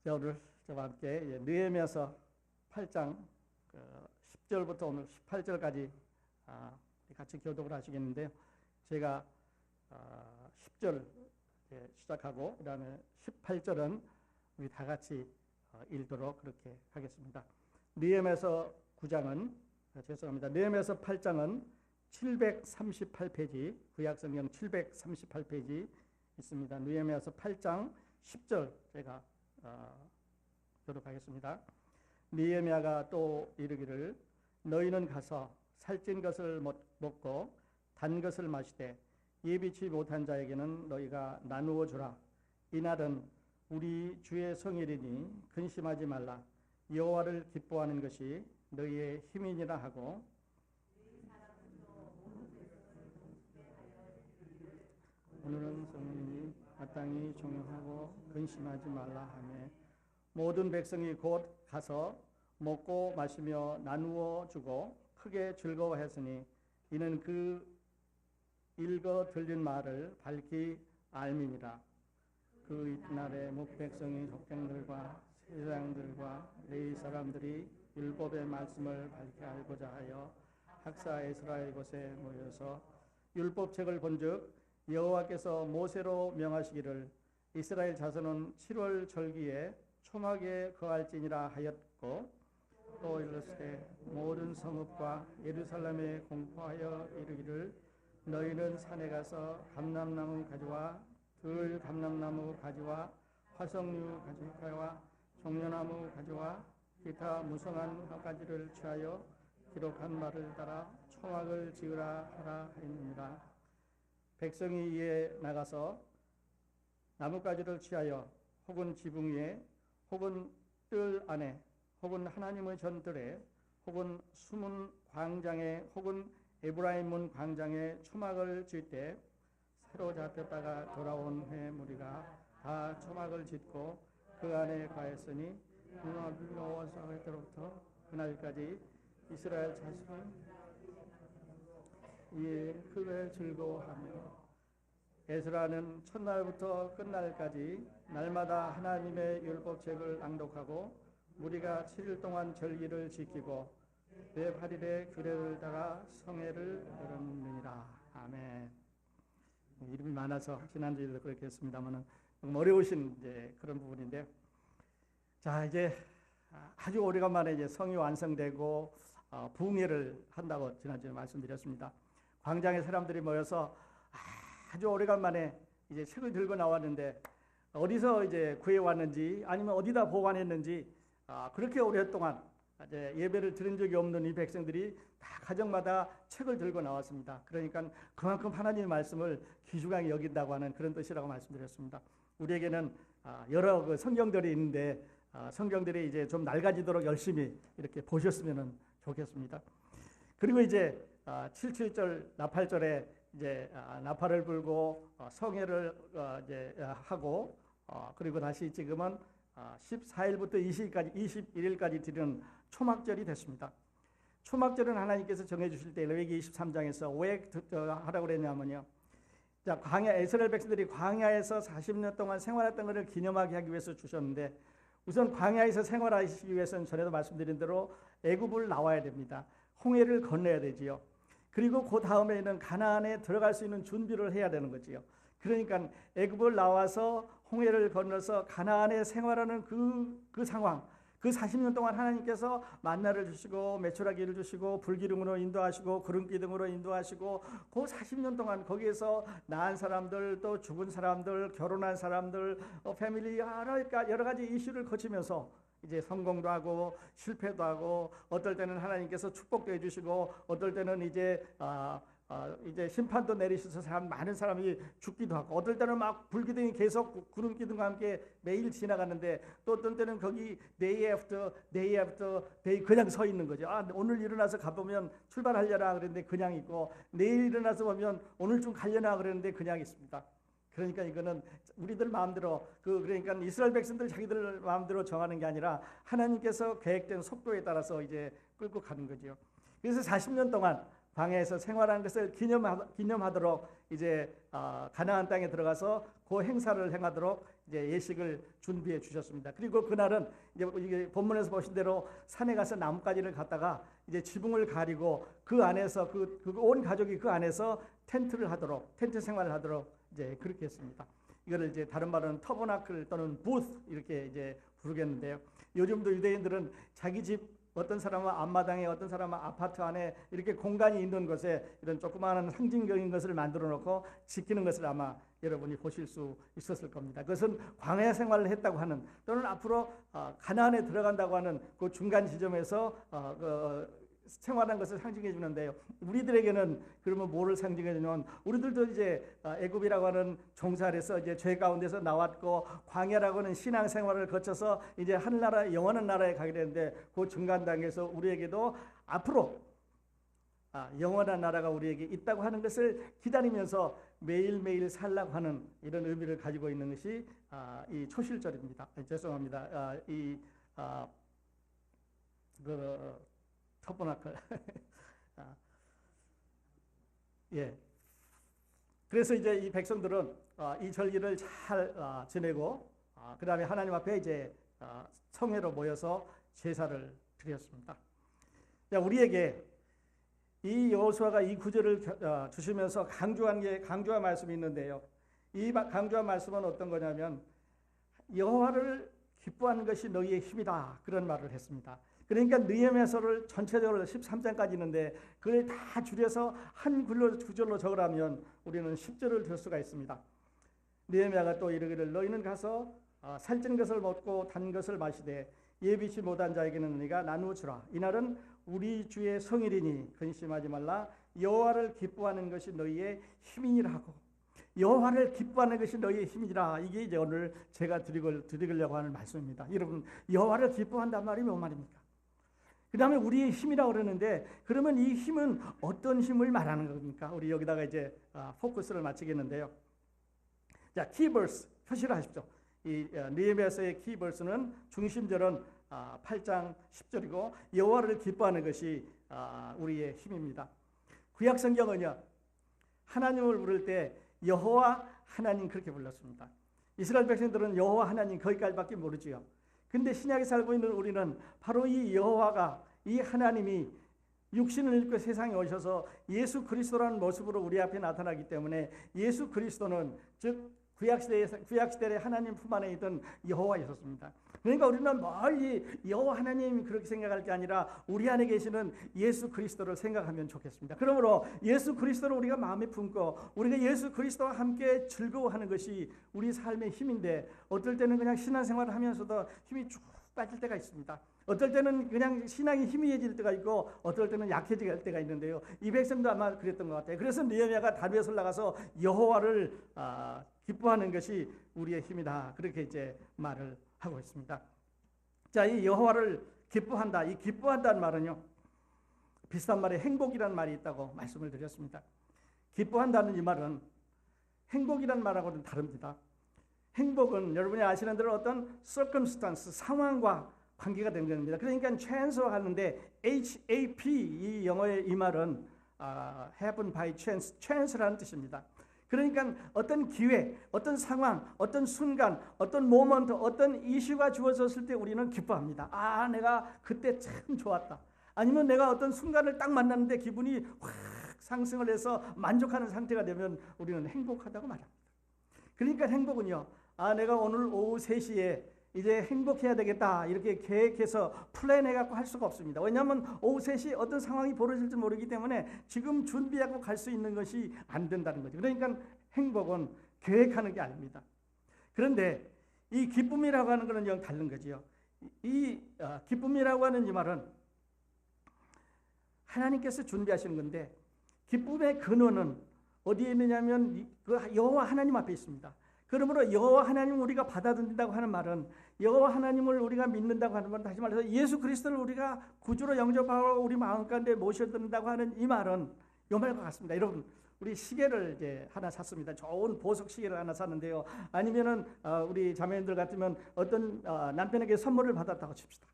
오늘 저와 함께 느헤미야서 8장 10절부터 오늘 18절까지 같이 교독을 하시겠는데요. 제가 10절 시작하고 그 다음에 18절은 우리 다 같이 읽도록 그렇게 하겠습니다. 느헤미야서 9장은 죄송합니다. 느헤미야서 8장은 738페이지 구약성경 738페이지 있습니다. 느헤미야서 8장 10절 제가 교독하겠습니다. 느헤미야가 또 이르기를 너희는 가서 살찐 것을 먹고 단 것을 마시되 예비치 못한 자에게는 너희가 나누어 주라. 이날은 우리 주의 성일이니 근심하지 말라. 여호와를 기뻐하는 것이 너희의 힘이니라 하고 오늘은 성일이니 마땅히 종용하고 근심하지 말라 하며 모든 백성이 곧 가서 먹고 마시며 나누어 주고 크게 즐거워했으니 이는 그 읽어 들린 말을 밝히 알미니라. 그 이튿날에 뭇백성이 족장들과 세상들과 레위 사람들이 율법의 말씀을 밝히 알고자 하여 학사 에스라의 곳에 모여서 율법책을 본즉 여호와께서 모세로 명하시기를 이스라엘 자손은 7월 절기에 초막에 거할지니라 하였고 또 이르시되 모든 성읍과 예루살렘에 공포하여 이르기를 너희는 산에 가서 감람나무 가지와 들 감람나무 가지와 화석류 가지와 종려나무 가지와 기타 무성한 가지를 취하여 기록한 말을 따라 초막을 지으라 하라 하였느니라. 백성이 이에 나가서 나뭇가지를 취하여 혹은 지붕 위에 혹은 뜰 안에 혹은 하나님의 전뜰에 혹은 숨은 광장에 혹은 에브라임 문 광장에 초막을 질 때 새로 잡혔다가 돌아온 회 무리가 다 초막을 짓고 그 안에 가했으니 여호와서 할 때로부터 그날까지 이스라엘 자손은 이에 크게 즐거워하며 에스라는 첫날부터 끝날까지 날마다 하나님의 율법책을 낭독하고 무리가 7일 동안 절기를 지키고 매 8일에 규례를 따라 성회를 열었느니라. 아멘. 이름이 많아서 지난주에도 그렇게 했습니다만은 어려우신 그런 부분인데요. 자, 이제 아주 오래간만에 이제 성이 완성되고 부흥회를 한다고 지난주에 말씀드렸습니다. 광장에 사람들이 모여서 아주 오래간만에 이제 책을 들고 나왔는데 어디서 이제 구해왔는지 아니면 어디다 보관했는지 그렇게 오랫동안 이제 예배를 들은 적이 없는 이 백성들이 다 가정마다 책을 들고 나왔습니다. 그러니까 그만큼 하나님의 말씀을 귀중하게 여긴다고 하는 그런 뜻이라고 말씀드렸습니다. 우리에게는 여러 그 성경들이 있는데 성경들이 이제 좀 낡아지도록 열심히 이렇게 보셨으면 좋겠습니다. 그리고 이제 77절 나팔절에 이제 나팔을 불고 성회를 이제 하고 그리고 다시 지금은 14일부터 21일까지 드리는 초막절이 됐습니다. 초막절은 하나님께서 정해주실 때 레위기 23장에서 왜 하라고 그랬냐면요. 자, 이스라엘 백성들이 광야에서 40년 동안 생활했던 것을 기념하게 하기 위해서 주셨는데 우선 광야에서 생활하시기 위해서는 전에도 말씀드린 대로 애굽을 나와야 됩니다. 홍해를 건너야 되지요. 그리고 그 다음에는 가나안에 들어갈 수 있는 준비를 해야 되는 거지요. 그러니까 애굽을 나와서 홍해를 건너서 가나안에 생활하는 그 상황, 그 40년 동안 하나님께서 만나를 주시고 메추라기를 주시고 불기름으로 인도하시고 구름기둥으로 인도하시고 그 40년 동안 거기에서 낳은 사람들 또 죽은 사람들 결혼한 사람들 패밀리 여러 가지 이슈를 거치면서 이제 성공도 하고 실패도 하고 어떨 때는 하나님께서 축복도 해주시고 어떨 때는 이제 심판도 내리셔서 많은 사람이 죽기도 하고 어떨 때는 막 불기둥이 계속 구름기둥과 함께 매일 지나가는데 또 어떤 때는 거기 day after day 그냥 서 있는 거죠. 오늘 일어나서 가보면 출발하려나 그랬는데 그냥 있고 내일 일어나서 보면 오늘 좀 가려나 그랬는데 그냥 있습니다. 그러니까 이거는 우리들 마음대로 그러니까 이스라엘 백성들 자기들 마음대로 정하는 게 아니라 하나님께서 계획된 속도에 따라서 이제 끌고 가는 거죠. 그래서 40년 동안 광야에서 생활하는 것을 기념하도록 이제 가나안 땅에 들어가서 그 행사를 행하도록 이제 예식을 준비해 주셨습니다. 그리고 그날은 이제 이게 본문에서 보신 대로 산에 가서 나뭇가지를 갖다가 이제 지붕을 가리고 그 안에서 그 온 가족이 그 안에서 텐트 생활을 하도록 이제 그렇게 했습니다. 이거를 이제 다른 말은 터버나클 또는 부스 이렇게 이제 부르겠는데요. 요즘도 유대인들은 자기 집 어떤 사람은 앞마당에 어떤 사람은 아파트 안에 이렇게 공간이 있는 곳에 이런 조그마한 상징적인 것을 만들어 놓고 지키는 것을 아마 여러분이 보실 수 있었을 겁니다. 그것은 광야 생활을 했다고 하는 또는 앞으로 가나안에 들어간다고 하는 그 중간 지점에서 생활한 것을 상징해 주는데요. 우리들에게는 그러면 뭐를 상징해 주냐면 우리들도 이제 애굽이라고 하는 종살에서 이제 죄 가운데서 나왔고 광야라고 하는 신앙 생활을 거쳐서 이제 하늘나라 영원한 나라에 가게 되는데 그 중간 단계에서 우리에게도 앞으로 영원한 나라가 우리에게 있다고 하는 것을 기다리면서 매일매일 살라고 하는 이런 의미를 가지고 있는 것이 이 초실절입니다. 죄송합니다. 터버나클. 예. 그래서 이제 이 백성들은 이 절기를 잘 지내고 그 다음에 하나님 앞에 이제 성회로 모여서 제사를 드렸습니다. 우리에게 이 여호수아가 이 구절을 주시면서 강조한 말씀이 있는데요. 이 강조한 말씀은 어떤 거냐면 여호와를 기뻐하는 것이 너희의 힘이다 그런 말을 했습니다. 그러니까 느헤미야서를 전체적으로 13장까지 있는데 그걸 다 줄여서 한 구절로 적으라면 우리는 10절을 들 수가 있습니다. 느헤미야가 또 이르기를 너희는 가서 살찐 것을 먹고 단 것을 마시되 예비치 못한 자에게는 너희가 나누어 주라. 이날은 우리 주의 성일이니 근심하지 말라. 여호와를 기뻐하는 것이 너희의 힘이니라 하고 여호와를 기뻐하는 것이 너희의 힘이라. 이게 이제 오늘 제가 드리려고 하는 말씀입니다. 여러분 여호와를 기뻐한단 말이 뭔 말입니까? 그 다음에 우리의 힘이라고 그러는데 그러면 이 힘은 어떤 힘을 말하는 겁니까? 우리 여기다가 이제 포커스를 맞추겠는데요. 자, 키버스 표시를 하십시오. 이 느헤미야서의 키버스는 중심절은 8장 10절이고 여호와를 기뻐하는 것이 우리의 힘입니다. 구약 성경은요 하나님을 부를 때 여호와 하나님 그렇게 불렀습니다. 이스라엘 백성들은 여호와 하나님 거기까지밖에 모르지요. 근데 신약에 살고 있는 우리는 바로 이 여호와가 이 하나님이 육신을 입고 세상에 오셔서 예수 그리스도라는 모습으로 우리 앞에 나타나기 때문에 예수 그리스도는 즉 구약시대에 하나님 품 안에 있던 여호와였었습니다. 그러니까 우리는 멀리 여호와 하나님 그렇게 생각할 게 아니라 우리 안에 계시는 예수 그리스도를 생각하면 좋겠습니다. 그러므로 예수 그리스도를 우리가 마음에 품고 우리가 예수 그리스도와 함께 즐거워하는 것이 우리 삶의 힘인데 어떨 때는 그냥 신앙생활을 하면서도 힘이 쭉 빠질 때가 있습니다. 어떨 때는 그냥 신앙이 희미해질 때가 있고 어떨 때는 약해질 때가 있는데요. 이 백성도 아마 그랬던 것 같아요. 그래서 느헤미야가 다윗에 올라가서 여호와를 기뻐하는 것이 우리의 힘이다. 그렇게 이제 말을 하고 있습니다. 자, 이 여호와를 기뻐한다. 이 기뻐한다는 말은요. 비슷한 말에 행복이라는 말이 있다고 말씀을 드렸습니다. 기뻐한다는 이 말은 행복이라는 말하고는 다릅니다. 행복은 여러분이 아시는 대로 어떤 circumstance, 상황과 관계가 된 겁니다. 그러니까 chance와 하는데 HAP 이 영어의 이 말은 happen by chance, chance라는 뜻입니다. 그러니까 어떤 기회, 어떤 상황, 어떤 순간, 어떤 모먼트, 어떤 이슈가 주어졌을 때 우리는 기뻐합니다. 내가 그때 참 좋았다. 아니면 내가 어떤 순간을 딱 만났는데 기분이 확 상승을 해서 만족하는 상태가 되면 우리는 행복하다고 말합니다. 그러니까 행복은요. 내가 오늘 오후 3시에 이제 행복해야 되겠다 이렇게 계획해서 플랜해갖고 할 수가 없습니다. 왜냐하면 오후 3시 어떤 상황이 벌어질지 모르기 때문에 지금 준비하고 갈 수 있는 것이 안 된다는 거죠. 그러니까 행복은 계획하는 게 아닙니다. 그런데 이 기쁨이라고 하는 것은 영 다른 거지요. 이 기쁨이라고 하는 이 말은 하나님께서 준비하시는 건데 기쁨의 근원은 어디에 있느냐면 그 여호와 하나님 앞에 있습니다. 그러므로 여호와 하나님을 우리가 받아들인다고 하는 말은 여호와 하나님을 우리가 믿는다고 하는 건 다시 말해서 예수 그리스도를 우리가 구주로 영접하고 우리 마음 가운데 모셔든다고 하는 이 말은 이 말과 같습니다. 여러분 우리 시계를 이제 하나 샀습니다. 좋은 보석 시계를 하나 샀는데요. 아니면은 우리 자매님들 같으면 어떤 남편에게 선물을 받았다고 칩시다.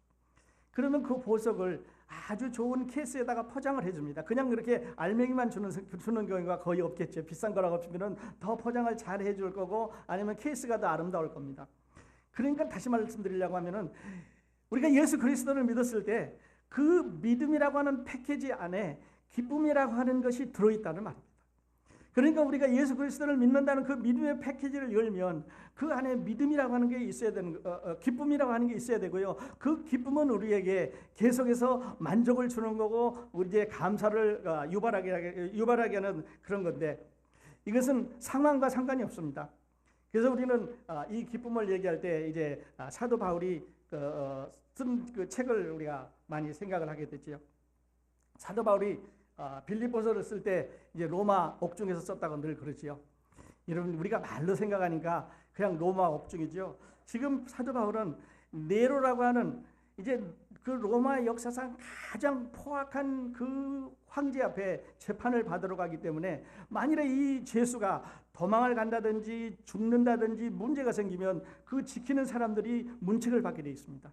그러면 그 보석을 아주 좋은 케이스에다가 포장을 해줍니다. 그냥 그렇게 알맹이만 주는 경우가 거의 없겠죠. 비싼 거라고 주면은 더 포장을 잘 해줄 거고 아니면 케이스가 더 아름다울 겁니다. 그러니까 다시 말씀드리려고 하면은 우리가 예수 그리스도를 믿었을 때 그 믿음이라고 하는 패키지 안에 기쁨이라고 하는 것이 들어있다는 말입니다. 그러니까 우리가 예수 그리스도를 믿는다는 그 믿음의 패키지를 열면 그 안에 믿음이라고 하는 게 있어야 되는 기쁨이라고 하는 게 있어야 되고요. 그 기쁨은 우리에게 계속해서 만족을 주는 거고 우리의 감사를 유발하게 하는 그런 건데 이것은 상황과 상관이 없습니다. 그래서 우리는 이 기쁨을 얘기할 때 이제 사도 바울이 쓴 그 책을 우리가 많이 생각을 하게 됐죠. 사도 바울이 빌립보서를 쓸 때 이제 로마 옥중에서 썼다고 늘 그러지요. 여러분 우리가 말로 생각하니까 그냥 로마 옥중이죠. 지금 사도 바울은 네로라고 하는 이제 그 로마 역사상 가장 포악한 그 황제 앞에 재판을 받으러 가기 때문에 만일에 이 죄수가 도망을 간다든지 죽는다든지 문제가 생기면 그 지키는 사람들이 문책을 받게 되어 있습니다.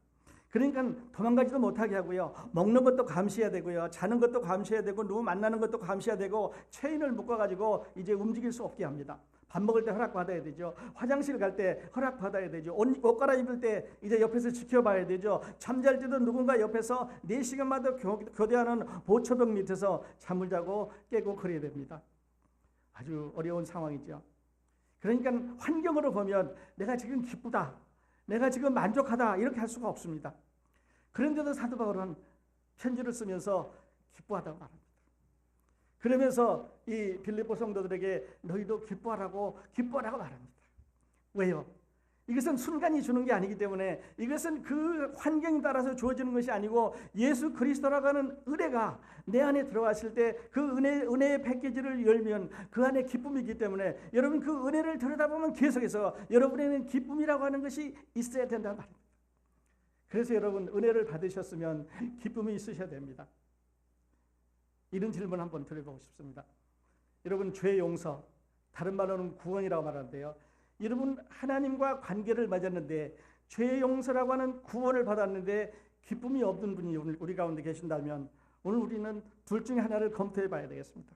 그러니까 도망가지도 못하게 하고요. 먹는 것도 감시해야 되고요. 자는 것도 감시해야 되고 누구 만나는 것도 감시해야 되고 체인을 묶어가지고 이제 움직일 수 없게 합니다. 밥 먹을 때 허락받아야 되죠. 화장실 갈 때 허락받아야 되죠. 옷 갈아입을 때 이제 옆에서 지켜봐야 되죠. 잠잘 때도 누군가 옆에서 4시간마다 교대하는 보초병 밑에서 잠을 자고 깨고 그래야 됩니다. 아주 어려운 상황이죠. 그러니까 환경으로 보면 내가 지금 기쁘다, 내가 지금 만족하다 이렇게 할 수가 없습니다. 그런데도 사도 바울은 편지를 쓰면서 기뻐하다고 말합니다. 그러면서 이 빌립보 성도들에게 너희도 기뻐하라고 말합니다. 왜요? 이것은 순간이 주는 게 아니기 때문에 이것은 그 환경에 따라서 주어지는 것이 아니고 예수 그리스도라고 하는 은혜가 내 안에 들어왔을 때 그 은혜의 패키지를 열면 그 안에 기쁨이 있기 때문에 여러분 그 은혜를 들여다보면 계속해서 여러분에는 기쁨이라고 하는 것이 있어야 된다는 말입니다. 그래서 여러분 은혜를 받으셨으면 기쁨이 있으셔야 됩니다. 이런 질문 한번 드려보고 싶습니다. 여러분 죄 용서, 다른 말로는 구원이라고 말하는데요. 여러분 하나님과 관계를 맺었는데 죄 용서라고 하는 구원을 받았는데 기쁨이 없는 분이 우리 가운데 계신다면 오늘 우리는 둘 중에 하나를 검토해 봐야 되겠습니다.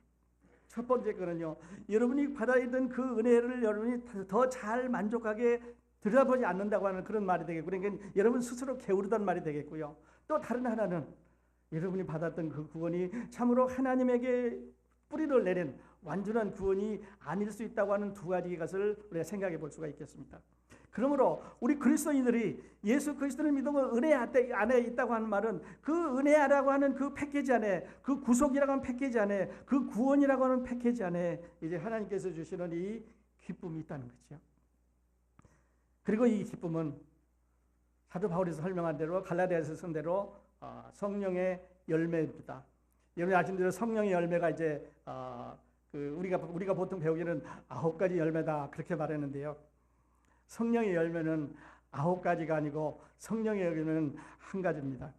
첫 번째 거는요. 여러분이 받아야 되는 그 은혜를 여러분이 더 잘 만족하게 들여다보지 않는다고 하는 그런 말이 되겠고 그러니까 여러분 스스로 게으르다는 말이 되겠고요. 또 다른 하나는 여러분이 받았던 그 구원이 참으로 하나님에게 뿌리를 내린 완전한 구원이 아닐 수 있다고 하는 두 가지 것을 우리가 생각해 볼 수가 있겠습니다. 그러므로 우리 그리스도인들이 예수 그리스도를 믿으면 은혜 안에 있다고 하는 말은 그 은혜라고 하는 그 패키지 안에 그 구속이라고 하는 패키지 안에 그 구원이라고 하는 패키지 안에 이제 하나님께서 주시는 이 기쁨이 있다는 거죠. 그리고 이 기쁨은 사도 바울이 설명한 대로 갈라디아서 쓴 대로 성령의 열매입니다. 여러분 아시는 대로 성령의 열매가 이제 우리가 보통 배우기는 9가지 열매다 그렇게 말했는데요. 성령의 열매는 9가지가 아니고 성령의 열매는 한 가지입니다.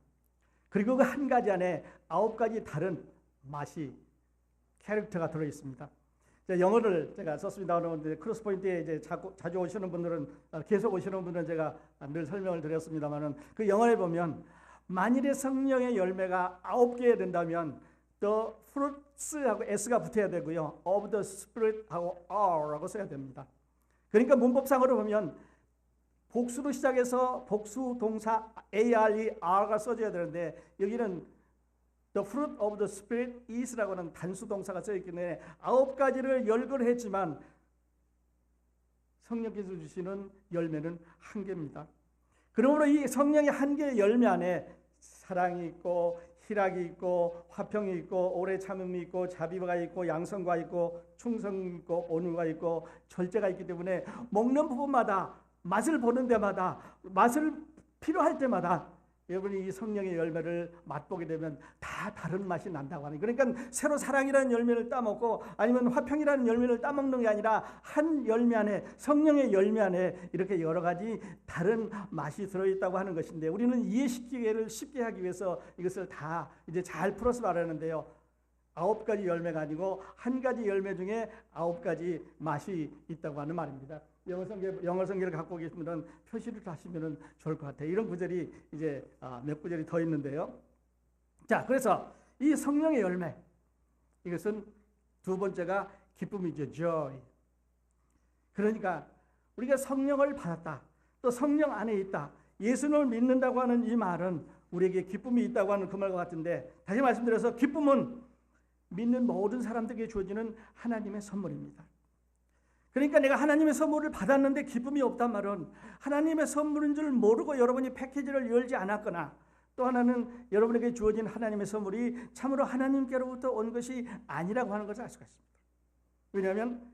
그리고 그 한 가지 안에 9가지 다른 맛이 캐릭터가 들어 있습니다. 영어를 제가 썼습니다. 그런데 크로스포인트에 이제 자주 오시는 분들은 계속 오시는 분들은 제가 늘 설명을 드렸습니다만은 그 영어에 보면 만일에 성령의 열매가 9개 된다면 the fruits하고 s가 붙어야 되고요. of the spirit하고 are라고 써야 됩니다. 그러니까 문법상으로 보면 복수로 시작해서 복수 동사 are가 써져야 되는데 여기는 the fruit of the spirit is라고 하는 단수 동사가 써있기 때문에 9가지를 열거했지만 성령께서 주시는 열매는 한 개입니다. 그러므로 이 성령의 한 개의 열매 안에 사랑이 있고 희락이 있고 화평이 있고 오래 참음이 있고 자비가 있고 양성과 있고 충성이 있고 온유가 있고 절제가 있기 때문에 먹는 부분마다 맛을 보는 데마다 맛을 필요할 때마다 여러분이 이 성령의 열매를 맛보게 되면 다 다른 맛이 난다고 하는. 그러니까 새로 사랑이라는 열매를 따먹고 아니면 화평이라는 열매를 따먹는 게 아니라 한 열매 안에 성령의 열매 안에 이렇게 여러 가지 다른 맛이 들어있다고 하는 것인데 우리는 이해시키기를 쉽게 하기 위해서 이것을 다 이제 잘 풀어서 말하는데요. 9가지 열매가 아니고 한 가지 열매 중에 9가지 맛이 있다고 하는 말입니다. 영어 성경을 갖고 계시면 표시를 하시면 좋을 것 같아요. 이런 구절이 이제 몇 구절이 더 있는데요. 자, 그래서 이 성령의 열매, 이것은 두 번째가 기쁨이죠. joy. 그러니까 우리가 성령을 받았다, 또 성령 안에 있다, 예수를 믿는다고 하는 이 말은 우리에게 기쁨이 있다고 하는 그 말과 같은데, 다시 말씀드려서 기쁨은 믿는 모든 사람들에게 주어지는 하나님의 선물입니다. 그러니까 내가 하나님의 선물을 받았는데 기쁨이 없단 말은 하나님의 선물인 줄 모르고 여러분이 패키지를 열지 않았거나, 또 하나는 여러분에게 주어진 하나님의 선물이 참으로 하나님께로부터 온 것이 아니라고 하는 것을 알 수가 있습니다. 왜냐하면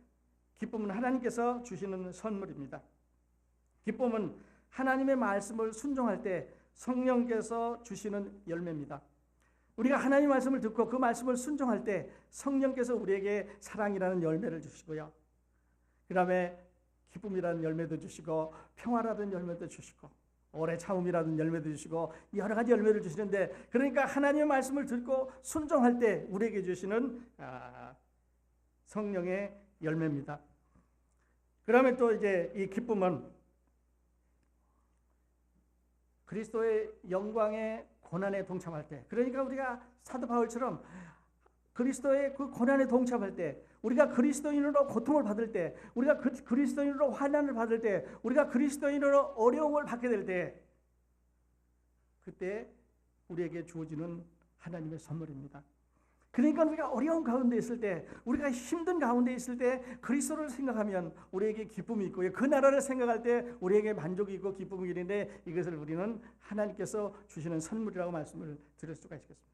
기쁨은 하나님께서 주시는 선물입니다. 기쁨은 하나님의 말씀을 순종할 때 성령께서 주시는 열매입니다. 우리가 하나님의 말씀을 듣고 그 말씀을 순종할 때 성령께서 우리에게 사랑이라는 열매를 주시고요, 그 다음에 기쁨이라는 열매도 주시고, 평화라는 열매도 주시고, 오래 참음이라는 열매도 주시고, 여러 가지 열매를 주시는데, 그러니까 하나님의 말씀을 듣고 순종할 때 우리에게 주시는 성령의 열매입니다. 그러면 또 이제 이 기쁨은 그리스도의 영광의 고난에 동참할 때, 그러니까 우리가 사도 바울처럼 그리스도의 그 고난에 동참할 때, 우리가 그리스도인으로 고통을 받을 때, 우리가 그리스도인으로 환난을 받을 때, 우리가 그리스도인으로 어려움을 받게 될 때, 그때 우리에게 주어지는 하나님의 선물입니다. 그러니까 우리가 어려운 가운데 있을 때, 우리가 힘든 가운데 있을 때 그리스도를 생각하면 우리에게 기쁨이 있고요, 그 나라를 생각할 때 우리에게 만족이 있고 기쁨이 있는데, 이것을 우리는 하나님께서 주시는 선물이라고 말씀을 드릴 수가 있겠습니다.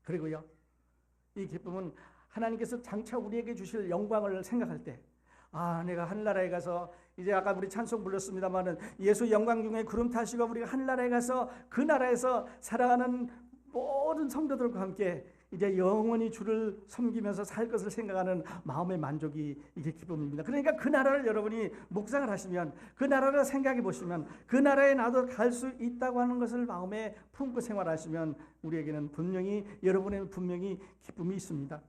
그리고요, 이 기쁨은 하나님께서 장차 우리에게 주실 영광을 생각할 때, 내가 하늘나라에 가서, 이제 아까 우리 찬송 불렀습니다마는 예수 영광 중에 구름 타시고 우리가 하늘나라에 가서 그 나라에서 살아가는 모든 성도들과 함께 이제 영원히 주를 섬기면서 살 것을 생각하는 마음의 만족이 이게 기쁨입니다. 그러니까 그 나라를 여러분이 묵상을 하시면, 그 나라를 생각해 보시면, 그 나라에 나도 갈 수 있다고 하는 것을 마음에 품고 생활하시면 우리에게는 분명히, 여러분에게는 분명히 기쁨이 있습니다.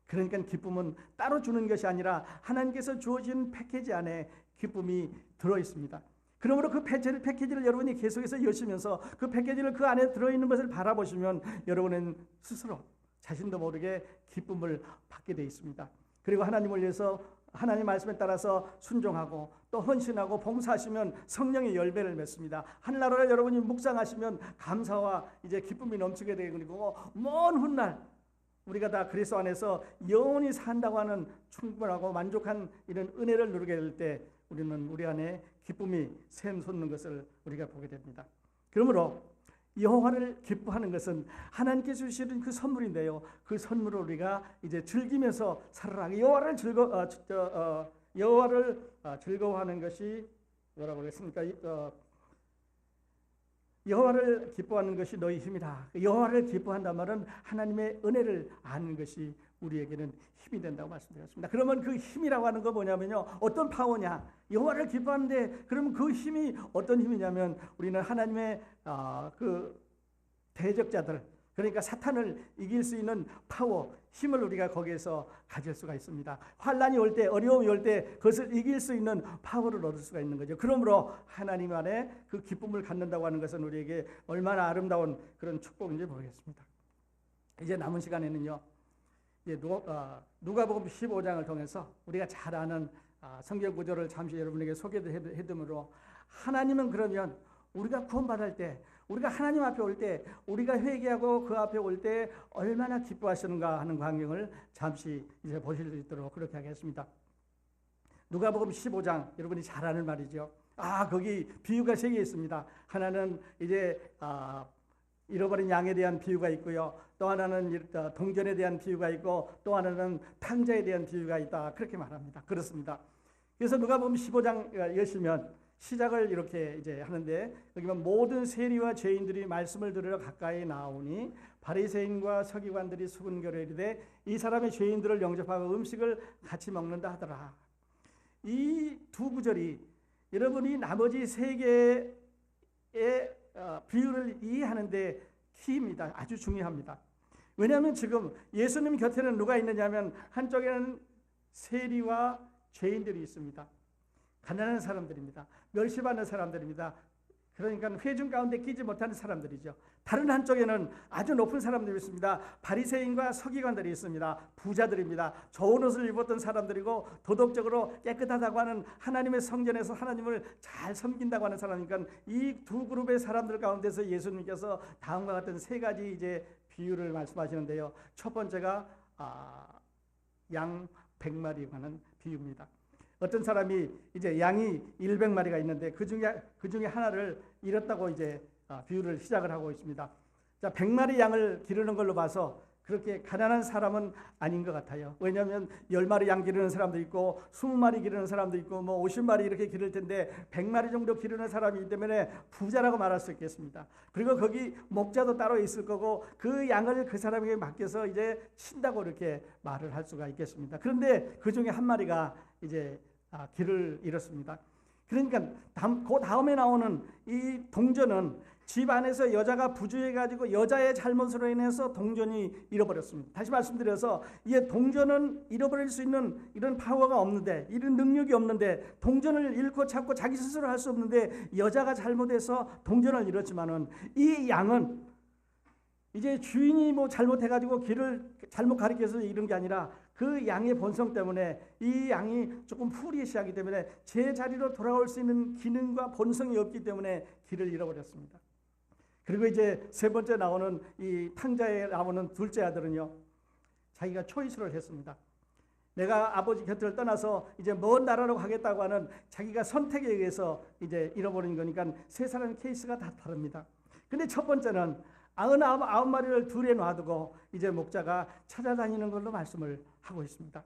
그러니까 기쁨은 따로 주는 것이 아니라 하나님께서 주어진 패키지 안에 기쁨이 들어있습니다. 그러므로 그 패키지를 여러분이 계속해서 여시면서 그 패키지를 그 안에 들어있는 것을 바라보시면 여러분은 스스로 자신도 모르게 기쁨을 받게 되어 있습니다. 그리고 하나님을 위해서 하나님 말씀에 따라서 순종하고 또 헌신하고 봉사하시면 성령의 열매를 맺습니다. 하늘나라를 여러분이 묵상하시면 감사와 이제 기쁨이 넘치게 되고, 먼 훗날 우리가 다 그리스도 안에서 영원히 산다고 하는 충분하고 만족한 이런 은혜를 누리게 될 때 우리는 우리 안에 기쁨이 샘솟는 것을 우리가 보게 됩니다. 그러므로 여호와를 기뻐하는 것은 하나님께서 주시는 그 선물인데요, 그 선물을 우리가 이제 즐기면서 살아라. 여호와를 즐거워하는 것이 뭐라고 그랬습니까? 여호와를 기뻐하는 것이 너희 힘이다. 여호와를 기뻐한단 말은 하나님의 은혜를 아는 것이 우리에게는 힘이 된다고 말씀드렸습니다. 그러면 그 힘이라고 하는 거 뭐냐면요, 어떤 파워냐? 여호와를 기뻐하는데, 그러면 그 힘이 어떤 힘이냐면 우리는 하나님의 그 대적자들, 그러니까 사탄을 이길 수 있는 파워, 힘을 우리가 거기에서 가질 수가 있습니다. 환난이 올 때, 어려움이 올 때 그것을 이길 수 있는 파워를 얻을 수가 있는 거죠. 그러므로 하나님 안에 그 기쁨을 갖는다고 하는 것은 우리에게 얼마나 아름다운 그런 축복인지 모르겠습니다. 이제 남은 시간에는요, 이제 누가복음 15장을 통해서 우리가 잘 아는 성경 구절을 잠시 여러분에게 소개를 해드므로, 하나님은 그러면 우리가 구원받을 때, 우리가 하나님 앞에 올 때, 우리가 회개하고 그 앞에 올 때 얼마나 기뻐하시는가 하는 광경을 잠시 이제 보실 수 있도록 그렇게 하겠습니다. 누가복음 15장, 여러분이 잘 아는 말이죠. 거기 비유가 3개 있습니다. 하나는 이제 잃어버린 양에 대한 비유가 있고요, 또 하나는 동전에 대한 비유가 있고, 또 하나는 탕자에 대한 비유가 있다, 그렇게 말합니다. 그렇습니다. 그래서 누가복음 15장 여시면 시작을 이렇게 이제 하는데, 여기 보면 모든 세리와 죄인들이 말씀을 들으러 가까이 나오니 바리새인과 서기관들이 수군거려 이르되 이 사람의 죄인들을 영접하고 음식을 같이 먹는다 하더라. 이 두 구절이 여러분이 나머지 3개의 비유를 이해하는데 키입니다. 아주 중요합니다. 왜냐하면 지금 예수님 곁에는 누가 있느냐면, 한쪽에는 세리와 죄인들이 있습니다. 가난한 사람들입니다. 멸시받는 사람들입니다. 그러니까 회중 가운데 끼지 못하는 사람들이죠. 다른 한쪽에는 아주 높은 사람들이 있습니다. 바리새인과 서기관들이 있습니다. 부자들입니다. 좋은 옷을 입었던 사람들이고 도덕적으로 깨끗하다고 하는 하나님의 성전에서 하나님을 잘 섬긴다고 하는 사람이니까 이 두 그룹의 사람들 가운데서 예수님께서 다음과 같은 세 가지 이제 비유를 말씀하시는데요. 첫 번째가 양 100마리에 관한 비유입니다. 어떤 사람이 이제 양이 100마리가 있는데 그 중에 하나를 잃었다고 이제 비유를 시작을 하고 있습니다. 자, 100마리 양을 기르는 걸로 봐서 그렇게 가난한 사람은 아닌 것 같아요. 왜냐하면 10마리 양 기르는 사람도 있고 20마리 기르는 사람도 있고 뭐 50마리 이렇게 기를 텐데 100마리 정도 기르는 사람이기 때문에 부자라고 말할 수 있겠습니다. 그리고 거기 목자도 따로 있을 거고 그 양을 그 사람에게 맡겨서 이제 친다고 이렇게 말을 할 수가 있겠습니다. 그런데 그 중에 한 마리가 이제 길을 잃었습니다. 그러니까 그 다음에 나오는 이 동전은 집 안에서 여자가 부주의해가지고 여자의 잘못으로 인해서 동전이 잃어버렸습니다. 다시 말씀드려서 이 동전은 잃어버릴 수 있는 이런 파워가 없는데, 이런 능력이 없는데, 동전을 잃고 찾고 자기 스스로 할 수 없는데 여자가 잘못해서 동전을 잃었지만은 이 양은 이제 주인이 뭐 잘못해가지고 길을 잘못 가리켜서 잃은 게 아니라 그 양의 본성 때문에 이 양이 조금 푸리시하기 때문에 제 자리로 돌아올 수 있는 기능과 본성이 없기 때문에 길을 잃어버렸습니다. 그리고 이제 세 번째 나오는 이 탕자에 나오는 둘째 아들은요, 자기가 초이스를 했습니다. 내가 아버지 곁을 떠나서 이제 먼 나라로 가겠다고 하는 자기가 선택에 의해서 이제 잃어버린 거니까 세 사람의 케이스가 다 다릅니다. 근데 첫 번째는 99마리를 둘에 놔두고 이제 목자가 찾아다니는 걸로 말씀을 하고 있습니다.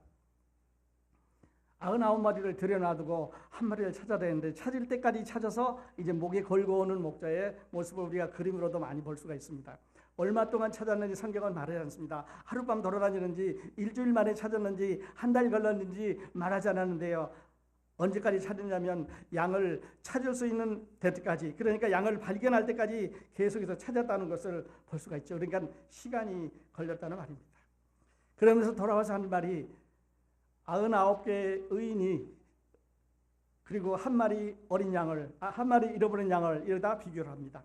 99마리를 들여놔두고 한 마리를 찾아다니는데 찾을 때까지 찾아서 이제 목에 걸고 오는 목자의 모습을 우리가 그림으로도 많이 볼 수가 있습니다. 얼마 동안 찾았는지 성경은 말하지 않습니다. 하룻밤 돌아다니는지 일주일 만에 찾았는지 한 달 걸렸는지 말하지 않았는데요. 언제까지 찾았냐면 양을 찾을 수 있는 때까지, 그러니까 양을 발견할 때까지 계속해서 찾았다는 것을 볼 수가 있죠. 그러니까 시간이 걸렸다는 말입니다. 그러면서 돌아와서 한 말이 99개의 의인이 그리고 한 마리 어린 양을, 한 마리 잃어버린 양을 이러다 비교를 합니다.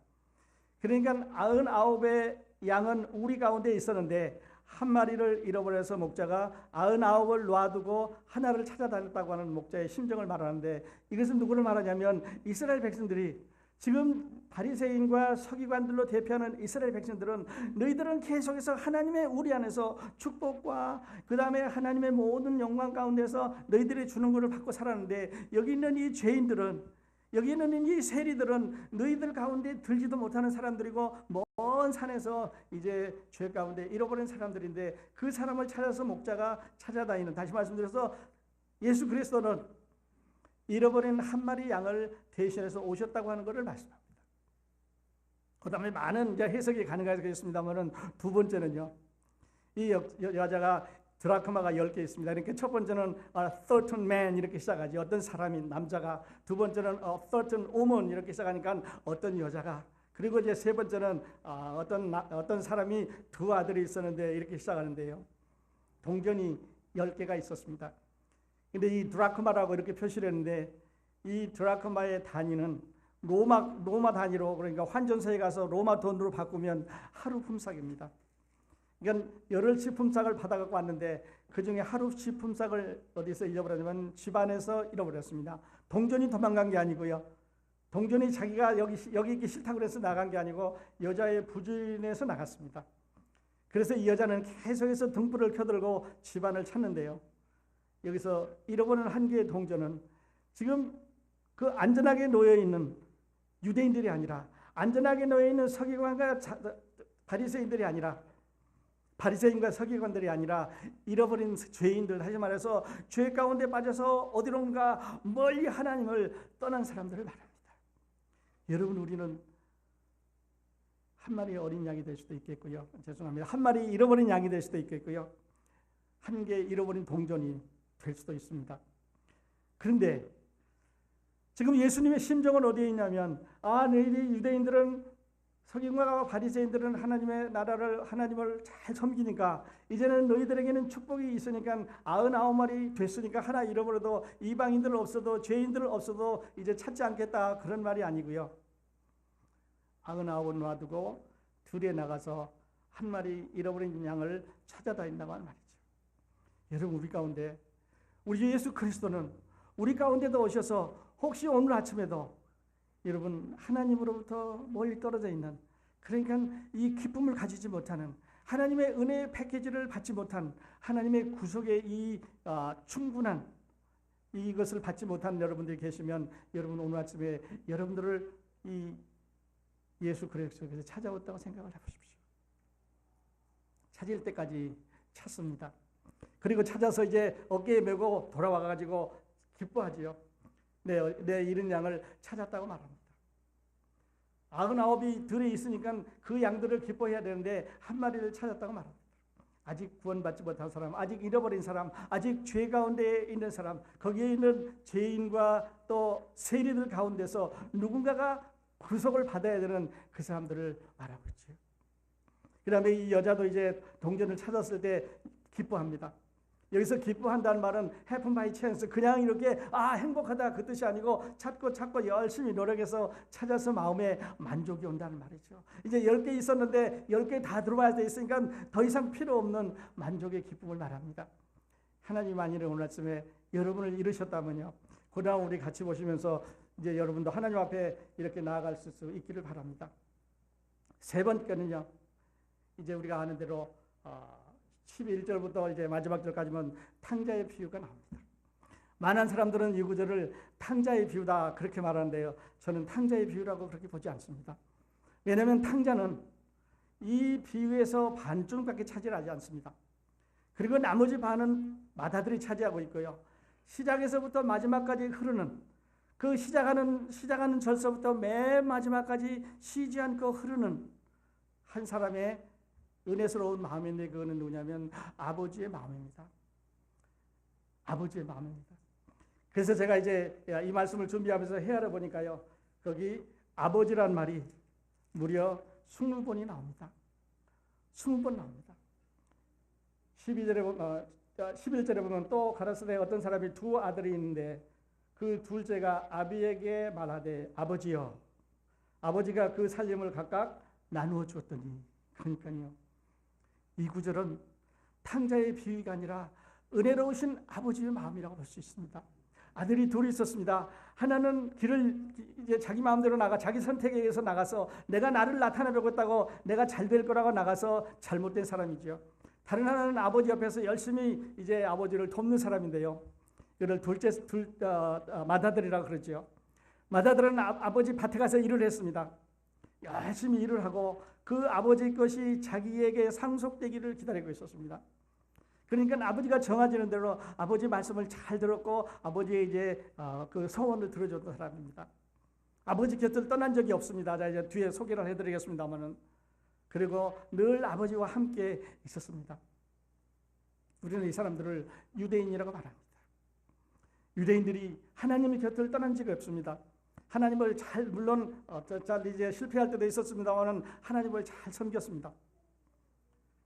그러니까 99의 양은 우리 가운데 있었는데 한 마리를 잃어버려서 목자가 99을 놔두고 하나를 찾아다녔다고 하는 목자의 심정을 말하는데, 이것은 누구를 말하냐면 이스라엘 백성들이, 지금 바리새인과 서기관들로 대표하는 이스라엘 백성들은 너희들은 계속해서 하나님의 우리 안에서 축복과 그 다음에 하나님의 모든 영광 가운데서 너희들이 주는 것을 받고 살았는데, 여기 있는 이 죄인들은, 여기 있는 이 세리들은 너희들 가운데 들지도 못하는 사람들이고 먼 산에서 이제 죄 가운데 잃어버린 사람들인데 그 사람을 찾아서 목자가 찾아다니는, 다시 말씀드려서 예수 그리스도는 잃어버린 한 마리 양을 대신해서 오셨다고 하는 것을 말씀합니다. 그 다음에 많은 이제 해석이 가능하겠습니다만은 두 번째는요, 이 여자가 드라크마가 10개 있습니다. 그러니까 첫 번째는 13 man 이렇게 시작하지, 어떤 사람이, 남자가. 두 번째는 13 woman 이렇게 시작하니까 어떤 여자가. 그리고 이제 세 번째는 어떤 사람이 두 아들이 있었는데 이렇게 시작하는데요. 동전이 10개가 있었습니다. 근데 이 드라크마라고 이렇게 표시를 했는데 이 드라크마의 단위는 로마 단위로, 그러니까 환전소에 가서 로마 돈으로 바꾸면 하루 품삯입니다. 그러니까 열흘치 품삯을 받아갖고 왔는데 그 중에 하루치 품삯을 어디서 잃어버렸냐면 집안에서 잃어버렸습니다. 동전이 도망간 게 아니고요. 동전이 자기가 여기 있기 싫다고 그래서 나간 게 아니고 여자의 부주인에서 나갔습니다. 그래서 이 여자는 계속해서 등불을 켜들고 집안을 찾는데요. 여기서 잃어버린 한 개의 동전은 지금 그 안전하게 놓여있는 유대인들이 아니라, 안전하게 놓여있는 서기관과 바리새인들이 아니라, 바리새인과 서기관들이 아니라 잃어버린 죄인들, 다시 말해서 죄 가운데 빠져서 어디론가 멀리 하나님을 떠난 사람들을 말합니다. 여러분, 우리는 한 마리 어린 양이 될 수도 있겠고요. 죄송합니다. 한 마리 잃어버린 양이 될 수도 있겠고요. 한 개 잃어버린 동전이 될 수도 있습니다. 그런데 지금 예수님의 심정은 어디에 있냐면, 너희들 유대인들은 서기관과 바리새인들은 하나님을 잘 섬기니까 이제는 너희들에게는 축복이 있으니까 99마리 됐으니까 하나 잃어버려도 이방인들 없어도 죄인들 없어도 이제 찾지 않겠다, 그런 말이 아니고요. 99은 놔두고 둘에 나가서 한 마리 잃어버린 양을 찾아다닌다고 하는 말이죠. 여러분, 우리 가운데 우리 예수 그리스도는 우리 가운데도 오셔서 혹시 오늘 아침에도 여러분 하나님으로부터 멀리 떨어져 있는, 그러니까 이 기쁨을 가지지 못하는, 하나님의 은혜의 패키지를 받지 못한, 하나님의 구속의 이 충분한 이것을 받지 못한 여러분들이 계시면 여러분 오늘 아침에 여러분들을 이 예수 그리스도께서 찾아왔다고 생각을 해보십시오. 찾을 때까지 찾습니다. 그리고 찾아서 이제 어깨에 메고 돌아와가지고 기뻐하지요. 내 잃은 양을 찾았다고 말합니다. 99이 들에 있으니까 그 양들을 기뻐해야 되는데 한 마리를 찾았다고 말합니다. 아직 구원받지 못한 사람, 아직 잃어버린 사람, 아직 죄 가운데 있는 사람, 거기에 있는 죄인과 또 세리들 가운데서 누군가가 구속을 받아야 되는 그 사람들을 말하고 있죠. 그 다음에 이 여자도 이제 동전을 찾았을 때 기뻐합니다. 여기서 기뻐한다는 말은 happen by chance, 그냥 이렇게 행복하다 그 뜻이 아니고 찾고 열심히 노력해서 찾아서 마음에 만족이 온다는 말이죠. 이제 10개 있었는데 10개 다 들어와야 돼 있으니까 더 이상 필요 없는 만족의 기쁨을 말합니다. 하나님 만일에 오늘 아침에 여러분을 이루셨다면요, 그다음 우리 같이 보시면서 이제 여러분도 하나님 앞에 이렇게 나아갈 수 있기를 바랍니다. 세 번째는요, 이제 우리가 아는 대로 11절부터 이제 마지막 절까지는 탕자의 비유가 나옵니다. 많은 사람들은 이 구절을 탕자의 비유다 그렇게 말하는데요, 저는 탕자의 비유라고 그렇게 보지 않습니다. 왜냐하면 탕자는 이 비유에서 반쯤밖에 차지하지 않습니다. 그리고 나머지 반은 마다들이 차지하고 있고요, 시작에서부터 마지막까지 흐르는 그 시작하는 절서부터 맨 마지막까지 쉬지 않고 흐르는 한 사람의 은혜스러운 마음인데, 그거는 누구냐면 아버지의 마음입니다. 아버지의 마음입니다. 그래서 제가 이제 이 말씀을 준비하면서 헤아려 보니까요, 거기 아버지란 말이 무려 20번이 나옵니다. 20번 나옵니다. 11절에 보면 또 가라사대 어떤 사람이 두 아들이 있는데 그 둘째가 아비에게 말하되 아버지여, 아버지가 그 살림을 각각 나누어 주었더니. 그러니까요, 이 구절은 탕자의 비유가 아니라 은혜로우신 아버지의 마음이라고 볼 수 있습니다. 아들이 둘이 있었습니다. 하나는 길을 이제 자기 마음대로 자기 선택에 의해서 나가서 내가 나를 나타내보겠다고 내가 잘 될 거라고 나가서 잘못된 사람이죠. 다른 하나는 아버지 옆에서 열심히 이제 아버지를 돕는 사람인데요, 이를 마다들이라고 그러죠. 마다들은 아버지 밭에 가서 일을 했습니다. 열심히 일을 하고 그 아버지 것이 자기에게 상속되기를 기다리고 있었습니다. 그러니까 아버지가 정하지는 대로 아버지 말씀을 잘 들었고 아버지의 이제 그 서원을 들어줬던 사람입니다. 아버지 곁을 떠난 적이 없습니다. 자, 이제 뒤에 소개를 해드리겠습니다만은, 그리고 늘 아버지와 함께 있었습니다. 우리는 이 사람들을 유대인이라고 말합니다. 유대인들이 하나님의 곁을 떠난 적이 없습니다. 하나님을 물론 이제 실패할 때도 있었습니다만 하나님을 잘 섬겼습니다.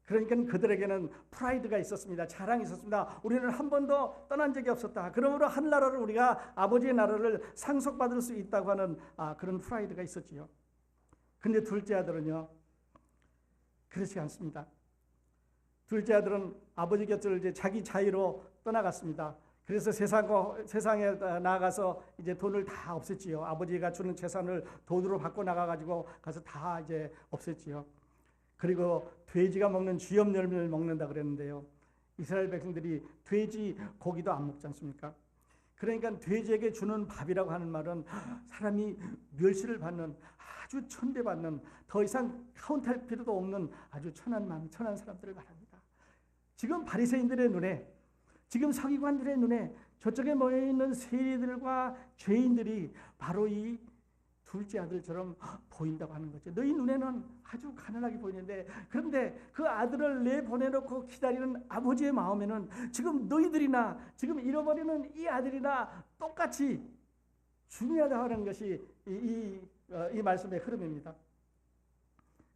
그러니까 그들에게는 프라이드가 있었습니다. 자랑이 있었습니다. 우리는 한 번도 떠난 적이 없었다. 그러므로 한 나라를 우리가 아버지의 나라를 상속받을 수 있다고 하는 그런 프라이드가 있었지요. 근데 둘째 아들은요, 그렇지 않습니다. 둘째 아들은 아버지 곁을 이제 자기 자유로 떠나갔습니다. 그래서 세상에 나가서 이제 돈을 다 없앴지요. 아버지가 주는 재산을 돈으로 바꿔 나가가지고 가서 다 이제 없앴지요. 그리고 돼지가 먹는 쥐염 열매를 먹는다 그랬는데요, 이스라엘 백성들이 돼지 고기도 안 먹지 않습니까? 그러니까 돼지에게 주는 밥이라고 하는 말은 사람이 멸시를 받는, 아주 천대받는, 더 이상 카운트할 필요도 없는 아주 천한 사람들을 말합니다. 지금 바리새인들의 눈에, 지금 서기관들의 눈에 저쪽에 모여있는 세리들과 죄인들이 바로 이 둘째 아들처럼 보인다고 하는 거죠. 너희 눈에는 아주 가난하게 보이는데, 그런데 그 아들을 내보내놓고 기다리는 아버지의 마음에는 지금 너희들이나 지금 잃어버리는 이 아들이나 똑같이 중요하다고 하는 것이 이 말씀의 흐름입니다.